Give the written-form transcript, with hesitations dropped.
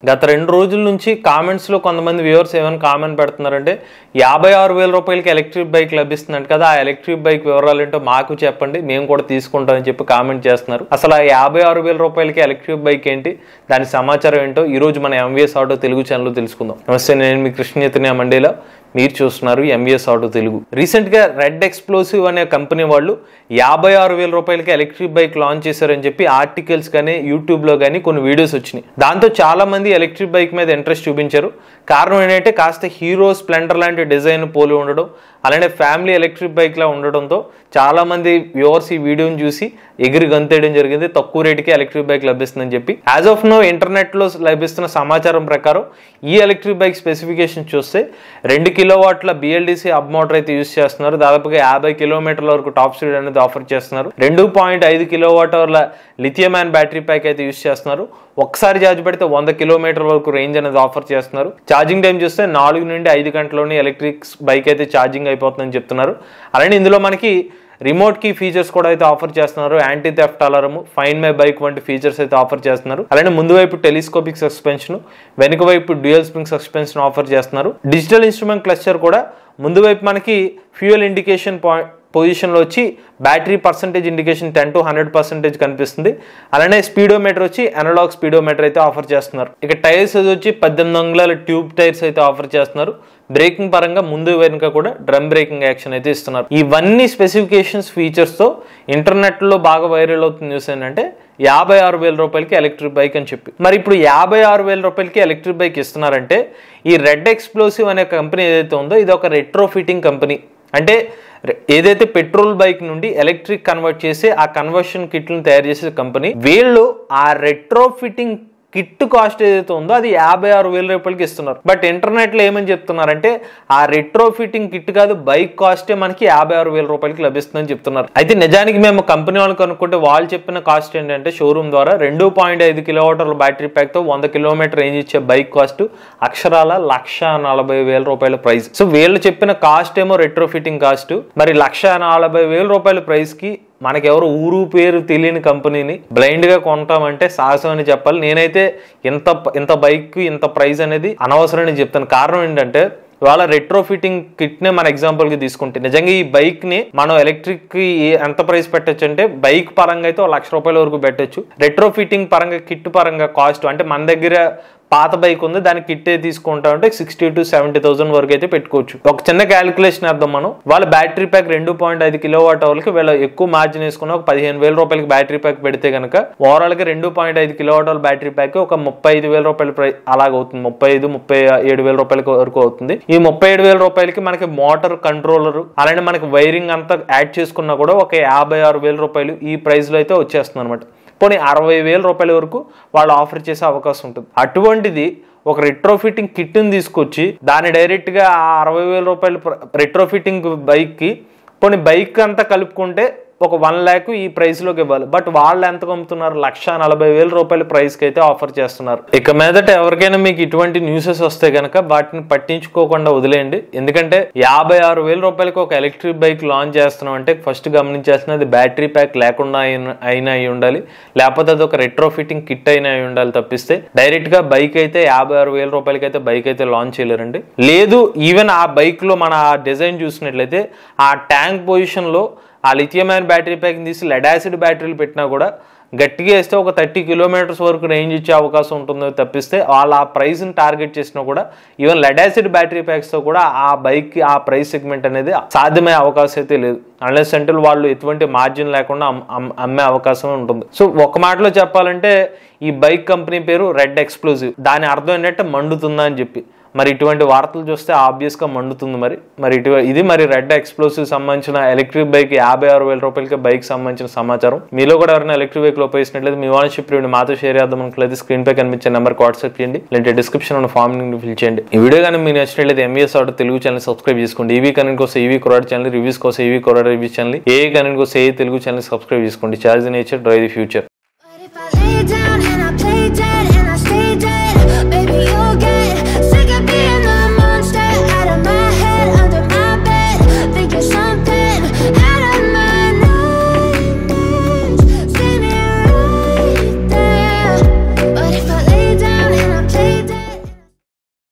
గత 2 రోజుల నుంచి కామెంట్స్ లో కొంతమంది వ్యూవర్స్ ఏమైనా కామెంట్ పెడుతున్నారంటే 56,000 రూపాయలకి ఎలక్ట్రిక్ బైక్ లభిస్తుందంట కదా, ఆ ఎలక్ట్రిక్ బైక్ వివరాలు ఏంటో మాకు చెప్పండి, మేము కూడా తీసుకుంటామని చెప్పి కామెంట్ చేస్తున్నారు. అసలు ఆ 56,000 రూపాయలకి ఎలక్ట్రిక్ బైక్ ఏంటి, దాని సమాచారం ఏంటో ఈ రోజు మన ఎంవీఎస్ ఆటో తెలుగు ఛానల్లో తెలుసుకుందాం. నమస్తే, నేను మీ కృష్ణ చైతన్య మండేలా, మీరు చూస్తున్నారు ఎంవీఎస్ ఆటో తెలుగు. రీసెంట్ గా రెడ్ ఎక్స్ప్లోసివ్ అనే కంపెనీ వాళ్ళు 56,000 రూపాయలకి ఎలక్ట్రిక్ బైక్ లాంచ్ చేశారని చెప్పి ఆర్టికల్స్ కానీ యూట్యూబ్ లో కానీ కొన్ని వీడియోస్ వచ్చినాయి. దాంతో చాలా మంది ఎలక్ట్రిక్ బైక్ మీద ఇంట్రెస్ట్ చూపించారు. కారణం ఏంటంటే కాస్త హీరో స్ప్లెండర్ లాంటి డిజైన్ పోలి ఉండడం, అలానే ఫ్యామిలీ ఎలక్ట్రిక్ బైక్ లా ఉండడంతో చాలా మంది వ్యూవర్స్ ఈ వీడియోని చూసి ఎగిరి గంతేయడం జరిగింది. తక్కువ రేటుకి ఎలక్ట్రిక్ బైక్ లభిస్తుందని చెప్పి. యాజ్ ఆఫ్ నో ఇంటర్నెట్ లో లభిస్తున్న సమాచారం ప్రకారం ఈ ఎలక్ట్రిక్ బైక్ స్పెసిఫికేషన్ చూస్తే 2 కిలోవాట్ల బిఎల్డిసి హబ్ మోటార్ అయితే యూజ్ చేస్తున్నారు. దాదాపుగా 50 కిలోమీటర్ల వరకు టాప్ స్పీడ్ అనేది ఆఫర్ చేస్తున్నారు. 2.5 కిలోవాట్ అవర్ల లిథియం అయాన్ బ్యాటరీ ప్యాక్ అయితే యూజ్ చేస్తున్నారు. ఒకసారి ఛార్జ్ పెడితే 100 కిలోమీటర్ల వరకు రేంజ్ అనేది ఆఫర్ చేస్తున్నారు. ఛార్జింగ్ టైం చూస్తే 4 నుండి 5 గంటల్లోనే ఎలక్ట్రిక్ బైక్ అయితే ఛార్జింగ్ అయిపోతుందని చెప్తున్నారు. అలానే ఇందులో మనకి రిమోట్ కీ ఫీచర్స్ కూడా అయితే ఆఫర్ చేస్తున్నారు. Anti theft alarm, find my bike వంటి ఫీచర్స్ అయితే ఆఫర్ చేస్తున్నారు. అలానే ముందు వైపు టెలిస్కోపిక్ సస్పెన్షన్, వెనుక వైపు డ్యూయల్ స్ప్రింగ్ సస్పెన్షన్ ఆఫర్ చేస్తున్నారు. డిజిటల్ ఇన్స్ట్రుమెంట్ క్లస్టర్ కూడా ముందు వైపు మనకి ఫ్యూయల్ ఇండికేషన్ పొజిషన్ లో వచ్చి బ్యాటరీ పర్సెంటేజ్ ఇండికేషన్ 10 to 100% కనిపిస్తుంది. అలానే స్పీడోమీటర్ వచ్చి అనలాగ్ స్పీడోమీటర్ అయితే ఆఫర్ చేస్తున్నారు. ఇక టైర్స్ వచ్చి 18 అంగుళాల ట్యూబ్ టైర్స్ అయితే ఆఫర్ చేస్తున్నారు. బ్రేకింగ్ పరంగా ముందు వెనుక కూడా డ్రమ్ బ్రేకింగ్ యాక్షన్ అయితే ఇస్తున్నారు. ఇవన్నీ స్పెసిఫికేషన్స్ ఫీచర్స్ తో ఇంటర్నెట్ లో బాగా వైరల్ అవుతుంది న్యూస్ ఏంటంటే 56,000 రూపాయలకి ఎలక్ట్రిక్ బైక్ అని చెప్పి. మరి ఇప్పుడు 56,000 రూపాయలకి ఎలక్ట్రిక్ బైక్ ఇస్తున్నారంటే ఈ రెడ్ ఎక్స్ప్లోసివ్ అనే కంపెనీ ఏదైతే ఉందో ఇది ఒక రెట్రో ఫిట్టింగ్ కంపెనీ. అంటే ఏదైతే పెట్రోల్ బైక్ నుండి ఎలక్ట్రిక్ కన్వర్ట్ చేసి ఆ కన్వర్షన్ కిట్లను తయారు చేసే కంపెనీ, వీళ్ళు ఆ రెట్రో ఫిట్టింగ్ కిట్ కాస్ట్ ఏదైతే ఉందో అది 56,000 రూపాయలకి ఇస్తున్నారు. బట్ ఇంటర్నెట్ లో ఏమని చెప్తున్నారంటే ఆ రెట్రో ఫిట్టింగ్ కిట్ కాదు, బైక్ కాస్టే మనకి 56,000 రూపాయలకి లభిస్తుందని చెప్తున్నారు. అయితే నిజానికి మేము కంపెనీ వాళ్ళు కనుక్కుంటే వాళ్ళు చెప్పిన కాస్ట్ ఏంటంటే షోరూమ్ ద్వారా 2.5 కిలోవాట్ల బ్యాటరీ ప్యాక్ తో 100 కిలోమీటర్ రేంజ్ ఇచ్చే బైక్ కాస్ట్ అక్షరాల 1,40,000 రూపాయల ప్రైస్. సో వీళ్ళు చెప్పిన కాస్ట్ ఏమో రెట్రో ఫిట్టింగ్ కాస్ట్. మరి 1,40,000 రూపాయల ప్రైస్ కి మనకెవరు ఊరు పేరు తెలియని కంపెనీని బ్లైండ్ గా కొంటామంటే సాహసం అని చెప్పాలి. నేనైతే ఇంత బైక్ ఇంత ప్రైస్ అనేది అనవసరం అని చెప్తాను. కారణం ఏంటంటే ఇవాళ రెట్రో ఫిట్టింగ్ కిట్ నే మన ఎగ్జాంపుల్ కి తీసుకుంటే నిజంగా ఈ బైక్ ని మనం ఎలక్ట్రిక్ కి ఎంత ప్రైస్ పెట్టచ్చు అంటే బైక్ పరంగా అయితే 1,00,000 రూపాయల వరకు పెట్టచ్చు. రెట్రో ఫిట్టింగ్ పరంగా కిట్ పరంగా కాస్ట్ అంటే మన దగ్గర పాత బైక్ ఉంది దాని కిట్ తీసుకుంటా ఉంటే 60,000 to 70,000 వరకు అయితే పెట్టుకోవచ్చు. ఒక చిన్న క్యాలిక్యులేషన్ అర్థం, మనం వాళ్ళ బ్యాటరీ ప్యాక్ 2.5 కిలోవాట్ అవర్లకి వీళ్ళ ఎక్కువ మార్జిన్ వేసుకున్న ఒక 15,000 రూపాయలకి బ్యాటరీ ప్యాక్ పెడితే కనుక ఓవరాల్ గా 2.5 కిలోవాట్ అవర్ బ్యాటరీ ప్యాక్ ఒక 35,000 రూపాయల ప్రైస్ అలాగవుతుంది. 37,000 రూపాయల వరకు అవుతుంది. ఈ 37,000 రూపాయలకి మనకి మోటార్, కంట్రోలర్, అలానే మనకి వైరింగ్ అంతా యాడ్ చేసుకున్నా కూడా ఒక 56,000 రూపాయలు ఈ ప్రైస్ లో అయితే వచ్చేస్తుంది అనమాట. పోనీ 60,000 రూపాయల వరకు వాళ్ళు ఆఫర్ చేసే అవకాశం ఉంటుంది. అటువంటిది ఒక రెట్రో ఫిట్టింగ్ కిట్ ని తీసుకొచ్చి దాన్ని డైరెక్ట్ గా 60,000 రూపాయలు రెట్రో ఫిట్టింగ్ బైక్ కి, పోనీ బైక్ అంతా కలుపుకుంటే ఒక 1 lakh ఈ ప్రైస్ లోకి ఇవ్వాలి. బట్ వాళ్ళు ఎంత అమ్ముతున్నారు, 1,40,000 రూపాయల ప్రైస్ కి అయితే ఆఫర్ చేస్తున్నారు. ఇక మీదట ఎవరికైనా మీకు ఇటువంటి న్యూసెస్ వస్తే కనుక వాటిని పట్టించుకోకుండా వదిలేయండి. ఎందుకంటే 56,000 రూపాయలకి ఒక ఎలక్ట్రిక్ బైక్ లాంచ్ చేస్తున్నాం అంటే ఫస్ట్ గమనించాల్సినది బ్యాటరీ ప్యాక్ లేకుండా అయినా అయి ఉండాలి, లేకపోతే అది ఒక రెట్రో ఫిట్టింగ్ కిట్ అయినా అయి ఉండాలి. తప్పిస్తే డైరెక్ట్ గా బైక్ అయితే 56,000 రూపాయలకి అయితే బైక్ అయితే లాంచ్ చేయలేరండి. లేదు, ఈవెన్ ఆ బైక్ లో మన డిజైన్ చూసినట్లయితే ఆ ట్యాంక్ పొజిషన్ లో ఆ లిథియం అయాన్ బ్యాటరీ ప్యాక్ తీసి లెడ్ యాసిడ్ బ్యాటరీలు పెట్టినా కూడా గట్టిగా వేస్తే ఒక 30 కిలోమీటర్స్ వరకు రేంజ్ ఇచ్చే అవకాశం ఉంటుంది. తప్పిస్తే వాళ్ళు ఆ ప్రైస్ ని టార్గెట్ చేసినా కూడా even lead acid battery packs తో కూడా ఆ బైక్ కి ఆ ప్రైస్ సెగ్మెంట్ అనేది సాధ్యమయ్యే అవకాశం అయితే లేదు. అన్లెస్ అంటే వాళ్ళు ఎటువంటి మార్జిన్ లేకుండా అమ్మే అవకాశం ఉంటుంది. సో ఒక మాటలో చెప్పాలంటే ఈ బైక్ కంపెనీ పేరు రెడ్ ఎక్స్ప్లోసివ్. దాని అర్థం ఏంటంటే మండుతుందా అని చెప్పి. మరి ఇటువంటి వార్తలు చూస్తే ఆబ్వియస్ గా మండుతుంది. మరి ఇది మరి రెడ్ ఎక్స్ప్లోసివ్ సంబంధించిన ఎలక్ట్రిక్ బైక్ 56,000 రూపాయలకి బైక్ సంబంధించిన సమాచారం. మీలో కూడా ఎవరైనా ఎలక్ట్రిక్ బైక్ లో ఉపయోగించినట్లయితే మీ ఓనర్షిప్ రివ్యూ మాతో షేర్ చేద్దాం అనుకున్నట్లయితే స్క్రీన్ పై కనిపించే నెంబర్కి వాట్సాప్ చేయండి, లేదంటే డిస్క్రిప్షన్ ఉన్న ఫామ్ ఫిల్ చేయండి. ఈ వీడియో కానీ మీకు నచ్చినట్లయితే MVS auto Telugu channel subscribe చేసుకోండి. ఈవీ కనెక్ట్ కోసం ఈవీ కొరాడ్ ఛానల్, రివ్యూస్ కోసం ఈవీ కొరాడ్ రివ్యూస్ ఛానల్, ఏ కనెక్ట్ కోసం ఏ తెలుగు ఛానల్ సబ్స్క్రైబ్ చేసుకోండి. Charge nature drive the future.